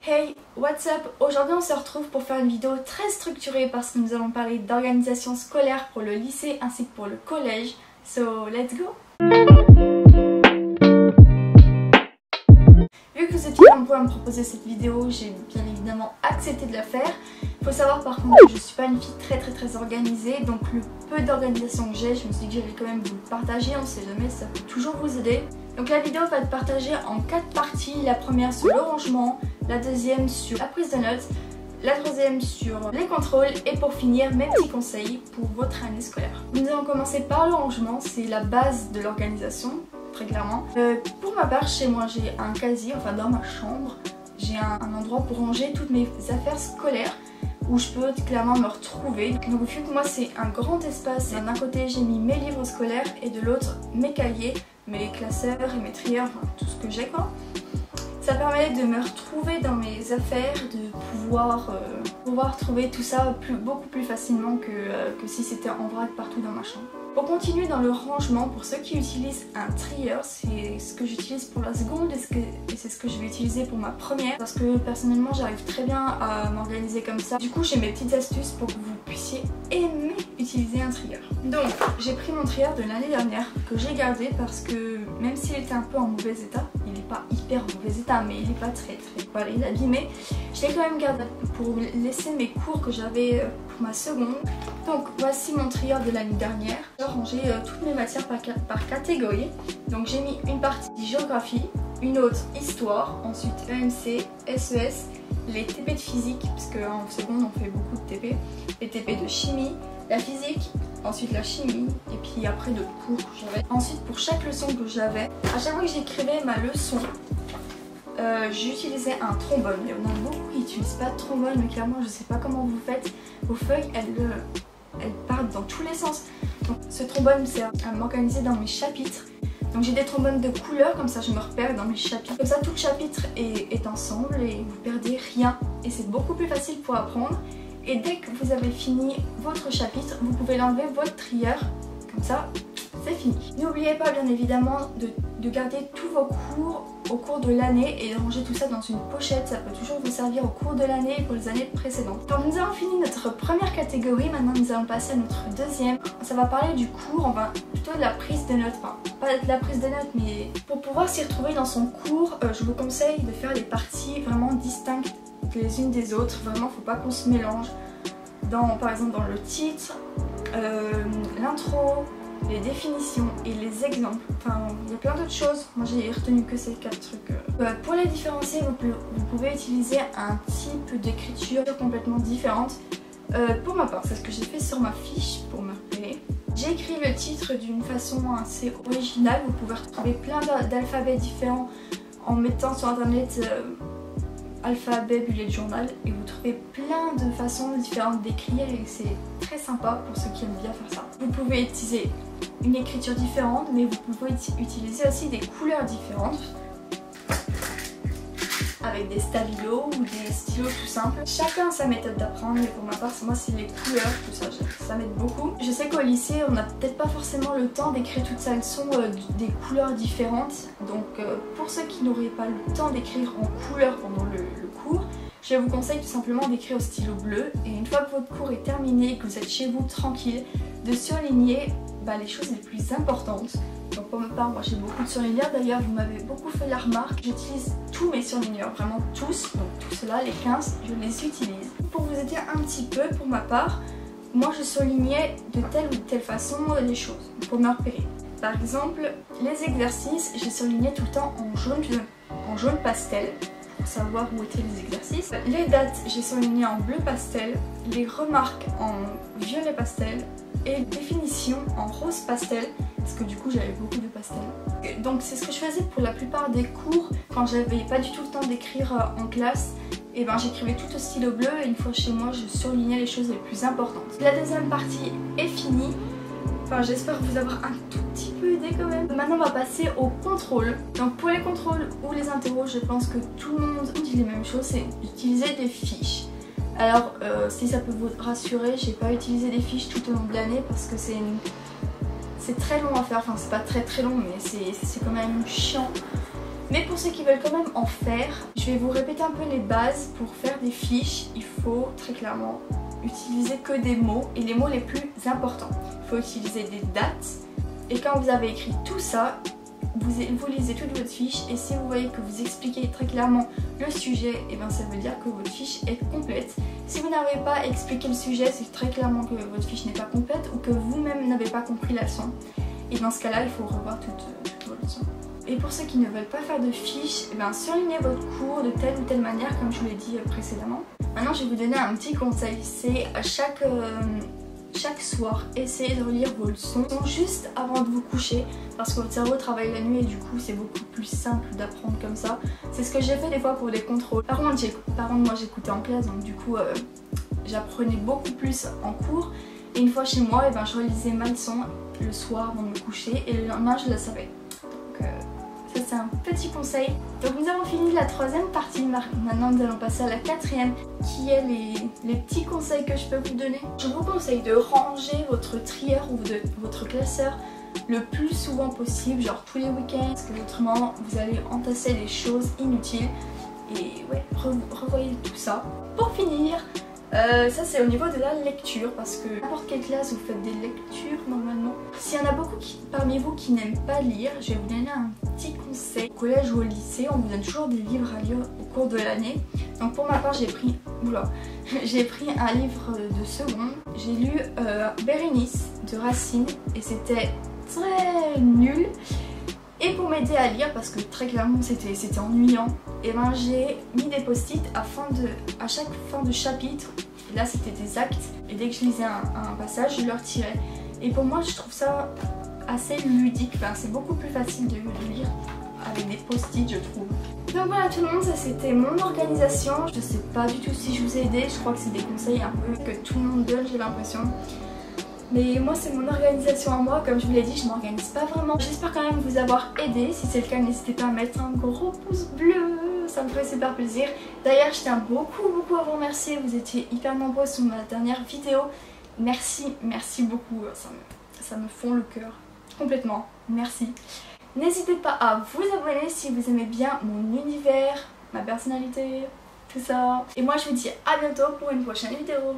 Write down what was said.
Hey, what's up? Aujourd'hui on se retrouve pour faire une vidéo très structurée parce que nous allons parler d'organisation scolaire pour le lycée ainsi que pour le collège. So, let's go! Vu que vous étiez nombreux à me proposer cette vidéo, j'ai bien évidemment accepté de la faire. Il faut savoir par contre que je ne suis pas une fille très organisée, donc le peu d'organisation que j'ai, je me suis dit que j'allais quand même vous le partager, on sait jamais, ça peut toujours vous aider. Donc la vidéo va être partagée en 4 parties, la première sur le rangement, la deuxième sur la prise de notes, la troisième sur les contrôles et pour finir mes petits conseils pour votre année scolaire. Nous allons commencer par le rangement, c'est la base de l'organisation, très clairement. Pour ma part, chez moi j'ai un casier, enfin dans ma chambre, j'ai un endroit pour ranger toutes mes affaires scolaires où je peux clairement me retrouver. Donc vu que moi c'est un grand espace, d'un côté j'ai mis mes livres scolaires et de l'autre mes cahiers, mes classeurs et mes trieurs, enfin, tout ce que j'ai quoi. Ça permet de me retrouver dans mes affaires, de pouvoir trouver tout ça beaucoup plus facilement que si c'était en vrac partout dans ma chambre. Pour continuer dans le rangement, pour ceux qui utilisent un trieur, c'est ce que j'utilise pour la seconde et c'est ce que je vais utiliser pour ma première parce que personnellement j'arrive très bien à m'organiser comme ça. Du coup j'ai mes petites astuces pour que vous puissiez aimer utiliser un trieur. Donc j'ai pris mon trieur de l'année dernière que j'ai gardé parce que même s'il était un peu en mauvais état, il n'est pas hyper en mauvais état mais il n'est pas très voilà, il est abîmé, je l'ai quand même gardé pour laisser mes cours que j'avais pour ma seconde. Donc voici mon trieur de l'année dernière. J'ai rangé toutes mes matières par catégorie. Donc j'ai mis une partie géographie, une autre histoire, ensuite EMC, SES, les TP de physique, parce qu'en seconde on fait beaucoup de TP, les TP de chimie, la physique, ensuite la chimie, et puis après de cours que j'avais. Ensuite pour chaque leçon que j'avais, à chaque fois que j'écrivais ma leçon, j'utilisais un trombone. Il y en a beaucoup qui n'utilisent pas de trombone, mais clairement je ne sais pas comment vous faites. Vos feuilles, elles partent dans tous les sens. Donc ce trombone me sert à m'organiser dans mes chapitres. Donc j'ai des trombones de couleur, comme ça je me repère dans mes chapitres. Comme ça tout le chapitre est ensemble et vous perdez rien. Et c'est beaucoup plus facile pour apprendre. Et dès que vous avez fini votre chapitre, vous pouvez l'enlever votre trieur. Comme ça, c'est fini. N'oubliez pas bien évidemment de garder tous vos cours au cours de l'année et de ranger tout ça dans une pochette. Ça peut toujours vous servir au cours de l'année et pour les années précédentes. Donc nous avons fini notre première catégorie, maintenant nous allons passer à notre deuxième. Ça va parler du cours, enfin plutôt de la prise de notes. Enfin, pas de la prise de notes, mais pour pouvoir s'y retrouver dans son cours, je vous conseille de faire les parties vraiment distinctes les unes des autres. Vraiment, faut pas qu'on se mélange. Par exemple dans le titre, l'intro, les définitions et les exemples. Enfin, il y a plein d'autres choses. Moi, j'ai retenu que ces 4 trucs. Pour les différencier, vous pouvez utiliser un type d'écriture complètement différente. Pour ma part, c'est ce que j'ai fait sur ma fiche pour me repérer. J'ai écrit le titre d'une façon assez originale. Vous pouvez retrouver plein d'alphabets différents en mettant sur internet alphabet, bullet journal et vous trouvez plein de façons différentes d'écrire et c'est très sympa pour ceux qui aiment bien faire ça. Vous pouvez utiliser une écriture différente mais vous pouvez utiliser aussi des couleurs différentes avec des stabilos ou des stylos tout simples. Chacun a sa méthode d'apprendre mais pour ma part moi c'est les couleurs, tout ça, ça m'aide beaucoup. Je sais qu'au lycée on n'a peut-être pas forcément le temps d'écrire toute sa leçon des couleurs différentes donc pour ceux qui n'auraient pas le temps d'écrire en couleur pendant le cours, je vous conseille tout simplement d'écrire au stylo bleu et une fois que votre cours est terminé et que vous êtes chez vous tranquille, de surligner les choses les plus importantes. Donc pour ma part, moi j'ai beaucoup de surligneurs, d'ailleurs vous m'avez beaucoup fait la remarque, j'utilise tous mes surligneurs, vraiment tous, donc tout cela, les 15, je les utilise. Pour vous aider un petit peu, pour ma part, moi je surlignais de telle ou telle façon les choses, pour me repérer. Par exemple, les exercices, je surlignais tout le temps en jaune pastel, pour savoir où étaient les exercices. Les dates, j'ai surligné en bleu pastel, les remarques en violet pastel, et les définitions en rose pastel parce que du coup j'avais beaucoup de pastel. Donc c'est ce que je faisais pour la plupart des cours quand j'avais pas du tout le temps d'écrire en classe. Et j'écrivais tout au stylo bleu et une fois chez moi je surlignais les choses les plus importantes. La deuxième partie est finie. Enfin j'espère vous avoir un tout petit peu aidé quand même. Maintenant on va passer au contrôle. Donc pour les contrôles ou les interros, je pense que tout le monde dit les mêmes choses, c'est d'utiliser des fiches. Alors si ça peut vous rassurer, j'ai pas utilisé des fiches tout au long de l'année parce que c'est très long à faire, enfin c'est pas très long mais c'est quand même chiant Mais pour ceux qui veulent quand même en faire, je vais vous répéter un peu les bases. Pour faire des fiches, il faut très clairement utiliser que des mots et les mots les plus importants. Il faut utiliser des dates et quand vous avez écrit tout ça, vous lisez toute votre fiche et si vous voyez que vous expliquez très clairement le sujet, et bien ça veut dire que votre fiche est complète. Si vous n'avez pas expliqué le sujet, c'est très clairement que votre fiche n'est pas complète ou que vous-même n'avez pas compris la leçon. Et dans ce cas-là, il faut revoir toutes vos leçons. Et pour ceux qui ne veulent pas faire de fiches, eh bien, surlignez votre cours de telle ou telle manière comme je vous l'ai dit précédemment. Maintenant je vais vous donner un petit conseil, c'est à chaque soir, essayez de relire vos leçons juste avant de vous coucher parce que votre cerveau travaille la nuit et du coup c'est beaucoup plus simple d'apprendre comme ça. C'est ce que j'ai fait des fois pour des contrôles. Par contre moi j'écoutais en classe donc du coup j'apprenais beaucoup plus en cours et une fois chez moi, eh ben, je relisais ma leçon le soir avant de me coucher et le lendemain je la savais. Donc ça c'est un petit conseil. Donc nous avons fini la troisième partie, maintenant nous allons passer à la quatrième qui est les petits conseils que je peux vous donner. Je vous conseille de ranger votre trieur ou votre classeur le plus souvent possible, genre tous les week-ends, parce que autrement vous allez entasser des choses inutiles et ouais, revoyez tout ça. Pour finir, ça c'est au niveau de la lecture parce que n'importe quelle classe vous faites des lectures normalement. S'il y en a beaucoup parmi vous qui n'aiment pas lire, je vais vous donner un petit conseil. Au collège ou au lycée, on vous donne toujours des livres à lire au cours de l'année. Donc pour ma part, j'ai pris un livre de seconde. J'ai lu Bérénice de Racine et c'était très nul. Et pour m'aider à lire, parce que très clairement c'était ennuyant, et ben j'ai mis des post-it à chaque fin de chapitre. Et là c'était des actes, et dès que je lisais un passage, je le retirais. Et pour moi je trouve ça assez ludique, enfin, c'est beaucoup plus facile de lire avec des post-it je trouve. Donc voilà tout le monde, ça c'était mon organisation. Je sais pas du tout si je vous ai aidé, je crois que c'est des conseils un peu que tout le monde donne, j'ai l'impression. Mais moi c'est mon organisation à moi, comme je vous l'ai dit, je m'organise pas vraiment. J'espère quand même vous avoir aidé, si c'est le cas n'hésitez pas à mettre un gros pouce bleu, ça me ferait super plaisir. D'ailleurs je tiens beaucoup à vous remercier, vous étiez hyper nombreux sur ma dernière vidéo. Merci beaucoup, ça me fond le cœur, complètement, merci. N'hésitez pas à vous abonner si vous aimez bien mon univers, ma personnalité, tout ça. Et moi je vous dis à bientôt pour une prochaine vidéo.